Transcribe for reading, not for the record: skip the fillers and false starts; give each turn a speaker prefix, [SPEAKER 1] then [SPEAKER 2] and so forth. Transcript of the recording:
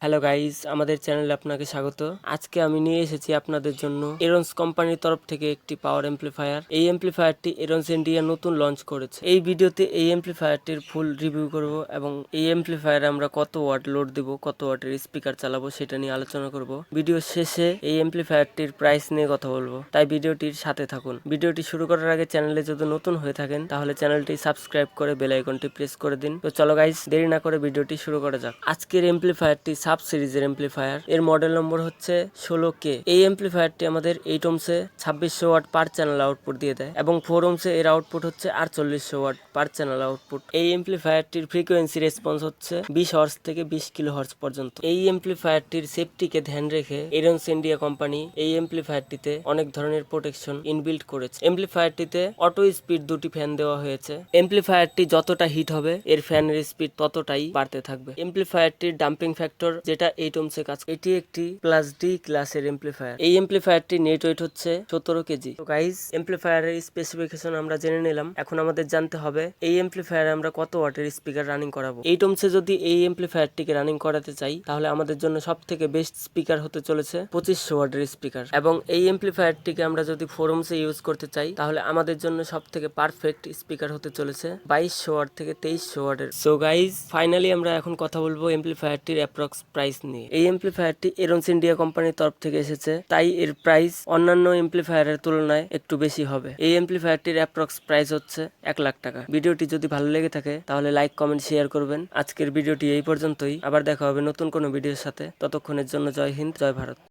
[SPEAKER 1] Hello guys, আমাদের চ্যানেলে আপনাকে স্বাগত। আজকে আমি নিয়ে এসেছি আপনাদের জন্য এরন্স কোম্পানির তরফ থেকে একটি পাওয়ার এমপ্লিফায়ার। এই এমপ্লিফায়ারটি এরন্স ইন্ডিয়া নতুন লঞ্চ করেছে। এই ভিডিওতে এই এমপ্লিফায়ারটির ফুল রিভিউ করব এবং এই এমপ্লিফায়ারে আমরা কত ওয়াট লোড দিব, কত ওয়াটের স্পিকার চালাবো সেটা নিয়ে আলোচনা করব। ভিডিও শেষে এই এমপ্লিফায়ারটির প্রাইস নিয়ে কথা বলবো, তাই ভিডিওটির সাথে থাকুন। ভিডিওটি শুরু করার আগে চ্যানেলে যদি নতুন হয়ে থাকেন তাহলে চ্যানেলটি সাবস্ক্রাইব করে বেল আইকনটি প্রেস করে দিন। তো চলো গাইস, দেরি না করে ভিডিওটি শুরু করা যাক। আজকের এমপ্লিফায়ারটি সাব সিরিজের এমপ্লিফায়ার, এর মডেল নম্বর হচ্ছে 16K। এই এমপ্লিফায়ারটি আমাদের 8 ohmsে 2600 ওয়াট পার চ্যানেল আউটপুট দিয়ে দেয় এবং 4 ohmsে এর আউটপুট হচ্ছে 4800 ওয়াট পার চ্যানেল আউটপুট। এই এমপ্লিফায়ারটির ফ্রিকোয়েন্সি রেসপন্স হচ্ছে 20 হর্টজ থেকে 20 কিলো হর্টজ পর্যন্ত। এই এমপ্লিফায়ারটির সেফটিকে ধ্যান রেখে এরন্স ইন্ডিয়া কোম্পানি এই এমপ্লিফায়ারটিতে অনেক ধরনের প্রোটেকশন ইনবিল্ট করেছে। এমপ্লিফায়ারটিতে অটো স্পিড দুটি ফ্যান দেওয়া হয়েছে। এমপ্লিফায়ারটি যতটা হিট হবে এর ফ্যানের স্পিড ততটাই বাড়তে থাকবে। এমপ্লিফায়ারটির ডাম্পিং ফ্যাক্টর যেটা 8 ohmsে কাজ, এটি একটি প্লাস ডি ক্লাসের এমপ্লিফায়ার। এই এমপ্লিফায়ারটি নেট ওয়েট হচ্ছে 17 কেজি। তো গাইস, এমপ্লিফায়ারের স্পেসিফিকেশন আমরা জেনে নিলাম। এখন আমাদের জানতে হবে এই এমপ্লিফায়ারে আমরা কত ওয়াটের স্পিকার রানিং করাবো। 8 ohmsে যদি এই এমপ্লিফায়ারটিকে রানিং করাতে চাই তাহলে আমাদের জন্য সব থেকে বেস্ট স্পিকার হতে চলেছে 2500 ওয়াটের স্পিকার। এবং এই এমপ্লিফায়ারটিকে আমরা যদি 4 ohmsে ইউজ করতে চাই তাহলে আমাদের জন্য সব থেকে পারফেক্ট স্পিকার হতে চলেছে 2200 ওয়াট থেকে 2300 ওয়াটের। সো গাইস, ফাইনালি আমরা এখন কথা বলবো এমপ্লিফায়ারটির অ্যাপ্রক্স প্রাইস নিয়ে। এই এমপ্লিফায়ারটি এরন্স ইন্ডিয়া কোম্পানির তরফ থেকে এসেছে, তাই এর প্রাইস অন্যান্য এমপ্লিফায়ারের তুলনায় একটু বেশি হবে। এই এমপ্লিফায়ারটির অ্যাপ্রক্স প্রাইস হচ্ছে 1 লাখ টাকা। ভিডিওটি যদি ভালো লেগে থাকে তাহলে লাইক, কমেন্ট, শেয়ার করবেন। আজকের ভিডিওটি এই পর্যন্তই। আবার দেখা হবে নতুন কোনো ভিডিওর সাথে। ততক্ষণের জন্য জয় হিন্দ, জয় ভারত।